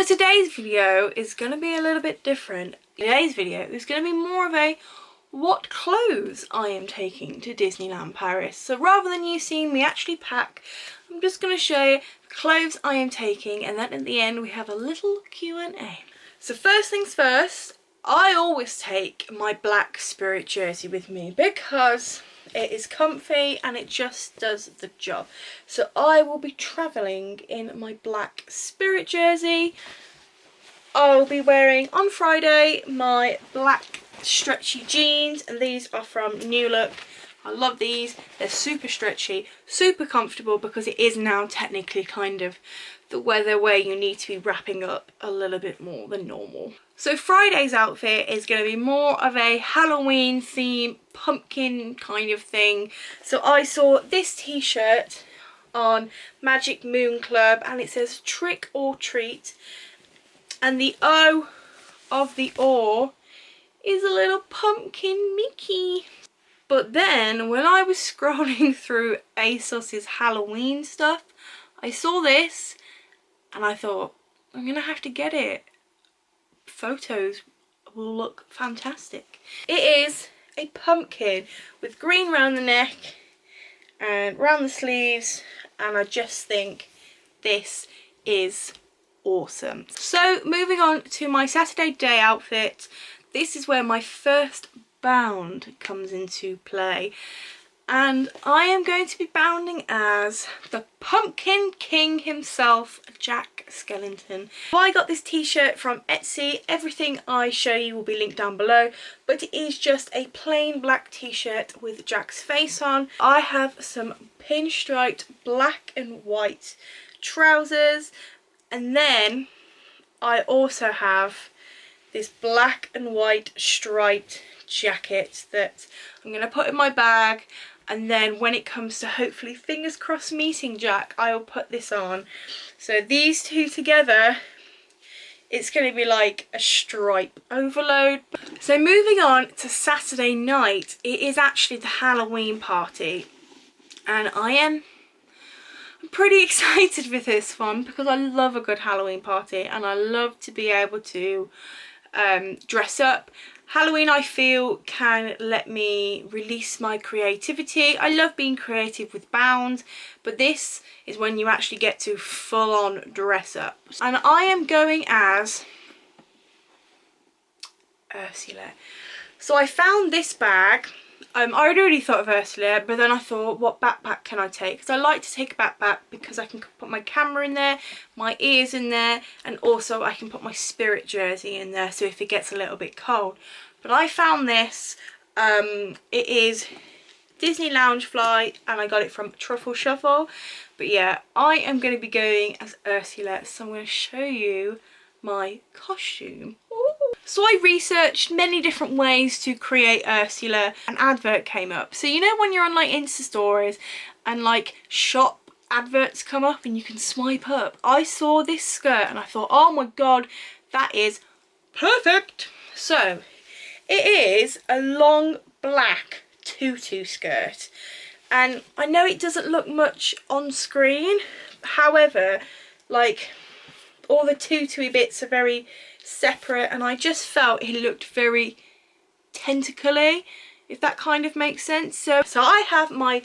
today's video is going to be a little bit different. Today's video is going to be more of a what clothes I am taking to Disneyland Paris. So rather than you seeing me actually pack, I'm just going to show you the clothes I am taking, and then at the end we have a little Q&A. So first things first, I always take my black Spirit jersey with me because it is comfy and it just does the job. So I will be travelling in my black Spirit jersey. I'll be wearing on Friday my black stretchy jeans, and these are from New Look. I love these. They're super stretchy, super comfortable, because it is now technically kind of the weather where you need to be wrapping up a little bit more than normal. So Friday's outfit is going to be more of a Halloween theme, pumpkin kind of thing. So I saw this t-shirt on Magic Moon Club and it says trick or treat, and the O of the or is a little pumpkin Mickey. But then when I was scrolling through ASOS's Halloween stuff, I saw this and I thought, I'm gonna have to get it. Photos will look fantastic. It is a pumpkin with green round the neck and round the sleeves, and I just think this is awesome. So moving on to my Saturday day outfit, this is where my first bound comes into play, and I am going to be bounding as the Pumpkin King himself, Jack Skellington. I got this t-shirt from Etsy. Everything I show you will be linked down below, but it is just a plain black t-shirt with Jack's face on. I have some pinstriped black and white trousers, and then I also have this black and white striped jacket that I'm going to put in my bag, and then when it comes to hopefully, fingers crossed, meeting Jack, I will put this on. So these two together, it's going to be like a stripe overload. So moving on to Saturday night, it is actually the Halloween party, and I'm pretty excited with this one because I love a good Halloween party and I love to be able to dress up. Halloween, I feel, can let me release my creativity. I love being creative with bounds, but this is when you actually get to full on dress up. And I am going as Ursula. So I found this bag. I already thought of Ursula, but then I thought, what backpack can I take? Because I like to take a backpack because I can put my camera in there, my ears in there, and also I can put my Spirit jersey in there, so if it gets a little bit cold. But I found this. It is Disney Loungefly, and I got it from Truffle Shuffle. But yeah, I am going to be going as Ursula, so I'm going to show you my costume. So I researched many different ways to create Ursula. An advert came up. So you know when you're on like Insta stories and like shop adverts come up and you can swipe up? I saw this skirt and I thought, oh my god, that is perfect. So it is a long black tutu skirt, and I know it doesn't look much on screen, however, like all the tutu bits are very separate, and I just felt it looked very tentacly, if that kind of makes sense. So I have my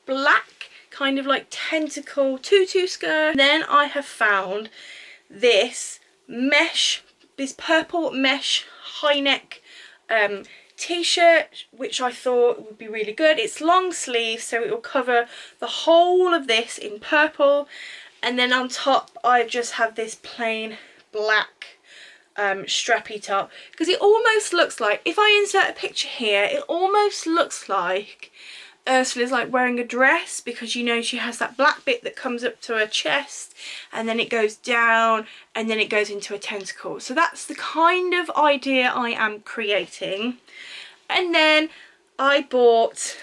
black kind of like tentacle tutu skirt. Then I have found this mesh, this purple mesh high neck t-shirt, which I thought would be really good. It's long sleeves, so it will cover the whole of this in purple, and then on top I just have this plain black strappy top, because it almost looks like, if I insert a picture here, it almost looks like Ursula's like wearing a dress, because you know she has that black bit that comes up to her chest and then it goes down and then it goes into a tentacle. So that's the kind of idea I am creating. And then I bought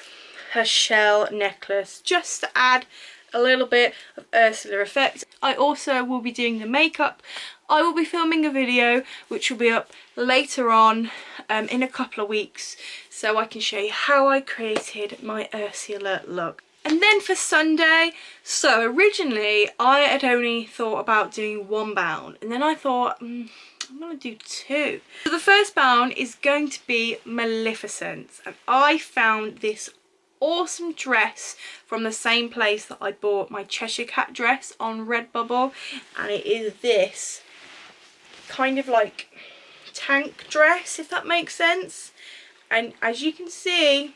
her shell necklace just to add a little bit of Ursula effect. I also will be doing the makeup. I will be filming a video which will be up later on in a couple of weeks, so I can show you how I created my Ursula look. And And then for Sunday, so originally I had only thought about doing one bound, and then I thought I'm gonna do two. So the first bound is going to be Maleficent, and I found this awesome dress from the same place that I bought my Cheshire Cat dress on Redbubble, and it is this kind of like tank dress, if that makes sense. And as you can see,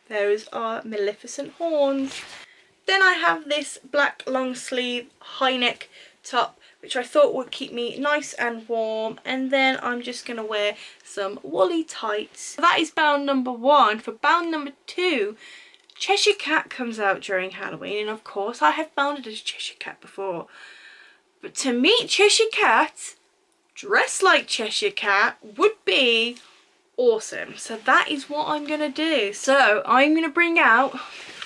those are Maleficent horns. Then I have this black long sleeve high neck top, which I thought would keep me nice and warm. And then I'm just going to wear some woolly tights. So that is bound number one. For bound number two, Cheshire Cat comes out during Halloween. And of course, I have bounded as Cheshire Cat before. But to meet Cheshire Cat, dressed like Cheshire Cat, would be awesome. So that is what I'm going to do. So I'm going to bring out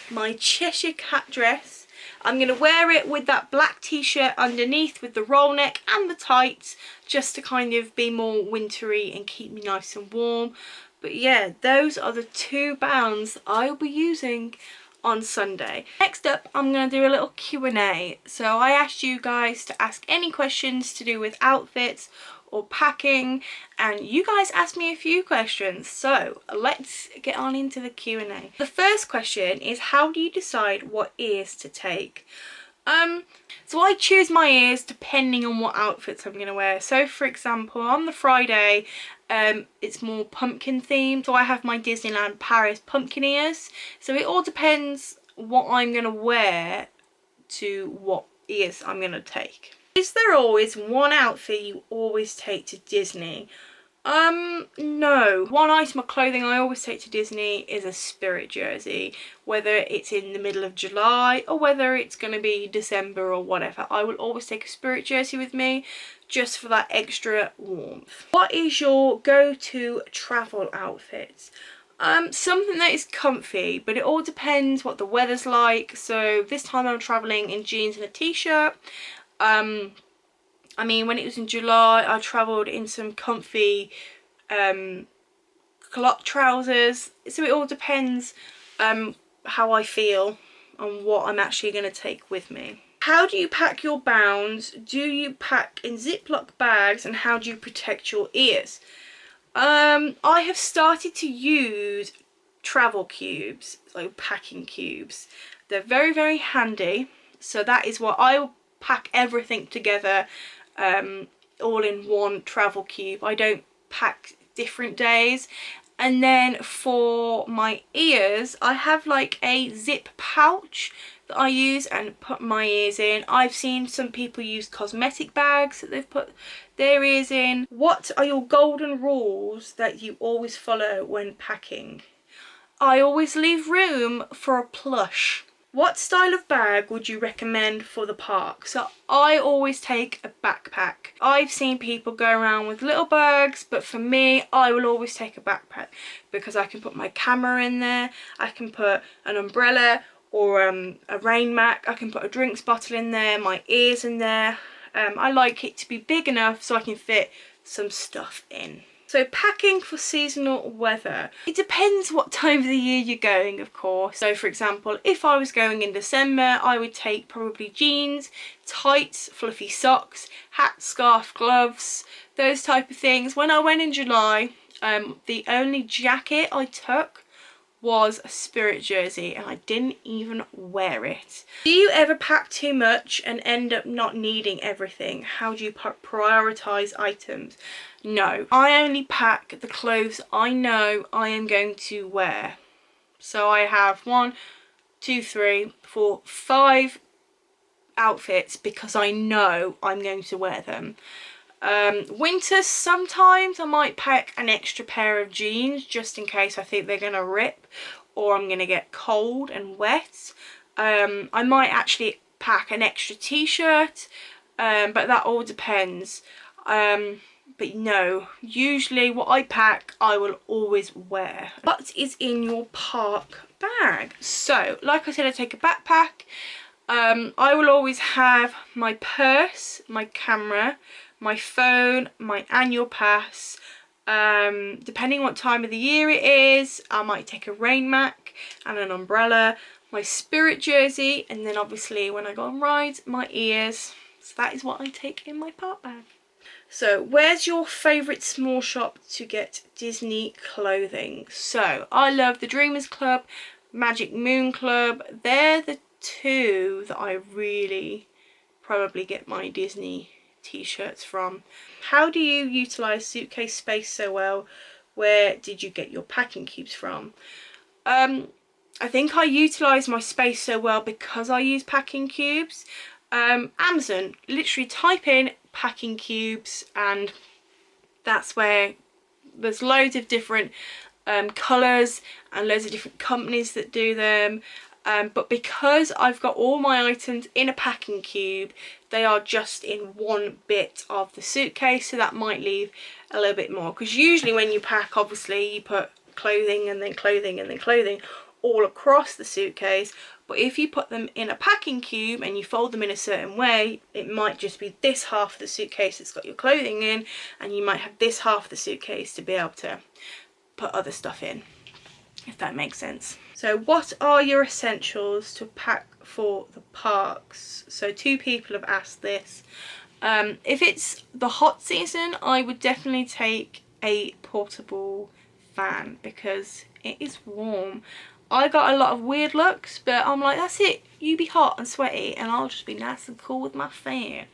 my Cheshire Cat dress. I'm going to wear it with that black t-shirt underneath with the roll neck and the tights, just to kind of be more wintry and keep me nice and warm. But yeah, those are the two bounds I'll be using on Sunday. Next up, I'm going to do a little Q&A. So I asked you guys to ask any questions to do with outfits or packing, and you guys asked me a few questions, so let's get on into the Q&A. The first question is, how do you decide what ears to take? So I choose my ears depending on what outfits I'm going to wear. So for example, on the Friday, it's more pumpkin themed, so I have my Disneyland Paris pumpkin ears. So it all depends what I'm going to wear to what ears I'm going to take. Is there always one outfit you always take to Disney? No. One item of clothing I always take to Disney is a spirit jersey. Whether it's in the middle of July or whether it's going to be December or whatever, I will always take a spirit jersey with me just for that extra warmth. What is your go-to travel outfit? Something that is comfy, but it all depends what the weather's like. So this time I'm travelling in jeans and a t-shirt. I mean, when it was in July, I travelled in some comfy clock trousers. So it all depends how I feel and what I'm actually going to take with me. How do you pack your bounds? Do you pack in Ziploc bags, and how do you protect your ears? I have started to use travel cubes, like packing cubes. They're very, very handy. So that is what I pack everything together all in one travel cube. I don't pack different days. And then for my ears, I have like a zip pouch that I use and put my ears in. I've seen some people use cosmetic bags that they've put their ears in. What are your golden rules that you always follow when packing? I always leave room for a plush. What style of bag would you recommend for the park? So I always take a backpack. I've seen people go around with little bags, but for me, I will always take a backpack because I can put my camera in there, I can put an umbrella or a rain mat, I can put a drinks bottle in there, my ears in there. I like it to be big enough so I can fit some stuff in. So packing for seasonal weather. It depends what time of the year you're going, of course. So for example, if I was going in December, I would take probably jeans, tights, fluffy socks, hat, scarf, gloves, those type of things. When I went in July, the only jacket I took was a spirit jersey, and I didn't even wear it. Do you ever pack too much and end up not needing everything? How do you prioritize items? No, I only pack the clothes I know I am going to wear. So I have 1, 2, 3, 4, 5 outfits because I know I'm going to wear them. Winter, sometimes I might pack an extra pair of jeans just in case I think they're going to rip or I'm going to get cold and wet. I might actually pack an extra t-shirt, but that all depends. But no, usually what I pack I will always wear. What is in your park bag? So like I said, I take a backpack. I will always have my purse, my camera, my phone, my annual pass. Depending what time of the year it is, I might take a rain mat and an umbrella, my Spirit jersey, and then obviously when I go on rides, my ears. So that is what I take in my park bag. So where's your favourite small shop to get Disney clothing? So I love the Dreamers Club, Magic Moon Club. They're the two that I really probably get my Disney t-shirts from. How do you utilise suitcase space so well? Where did you get your packing cubes from? I think I utilise my space so well because I use packing cubes. Amazon, literally type in packing cubes and that's where there's loads of different colours and loads of different companies that do them. But because I've got all my items in a packing cube, they are just in one bit of the suitcase, so that might leave a little bit more, because usually when you pack, obviously you put clothing and then clothing and then clothing all across the suitcase. But if you put them in a packing cube and you fold them in a certain way, it might just be this half of the suitcase that's got your clothing in, and you might have this half of the suitcase to be able to put other stuff in, if that makes sense. So what are your essentials to pack for the parks? So 2 people have asked this. If it's the hot season, I would definitely take a portable fan because it is warm. I got a lot of weird looks, but I'm like, that's it, you be hot and sweaty and I'll just be nice and cool with my fan.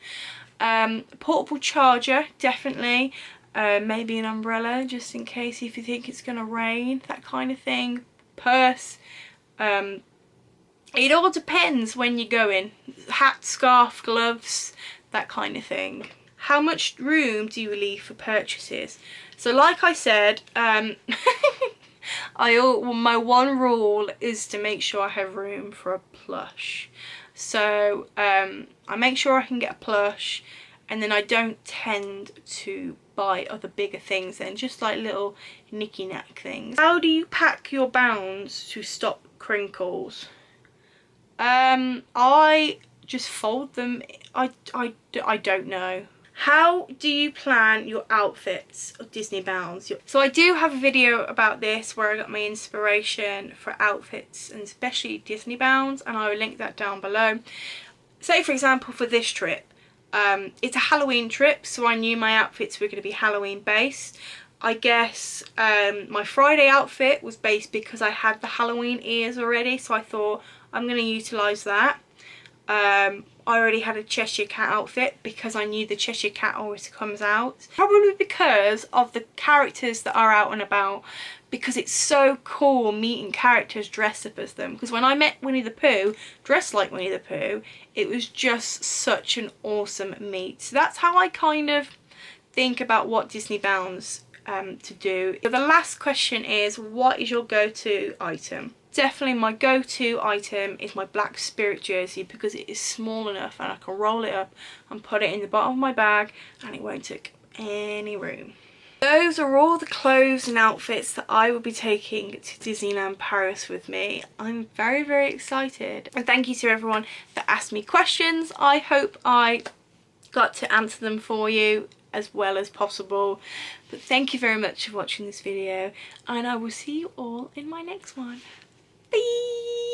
Portable charger, definitely. Maybe an umbrella just in case if you think it's gonna rain, that kind of thing. Purse. It all depends when you're going. Hat, scarf, gloves, that kind of thing. How much room do you leave for purchases? So like I said, my one rule is to make sure I have room for a plush. So I make sure I can get a plush, and then I don't tend to buy other bigger things than just like little knicky-knack things. How do you pack your bounds to stop crinkles? I just fold them. I don't know. How do you plan your outfits of Disney bounds? So I do have a video about this where I got my inspiration for outfits and especially Disney bounds, and I will link that down below. Say for example for this trip, it's a Halloween trip, so I knew my outfits were going to be Halloween based. I guess my Friday outfit was based because I had the Halloween ears already, so I thought I'm going to utilise that. I already had a Cheshire Cat outfit because I knew the Cheshire Cat always comes out. Probably because of the characters that are out and about, because it's so cool meeting characters dressed up as them. Because when I met Winnie the Pooh, dressed like Winnie the Pooh, it was just such an awesome meet. So that's how I kind of think about what Disney bounds to do. So the last question is, what is your go-to item? Definitely my go-to item is my black Spirit jersey because it is small enough and I can roll it up and put it in the bottom of my bag and it won't take any room. Those are all the clothes and outfits that I will be taking to Disneyland Paris with me. I'm very, very excited. And thank you to everyone that asked me questions. I hope I got to answer them for you as well as possible. But thank you very much for watching this video and I will see you all in my next one. Bye!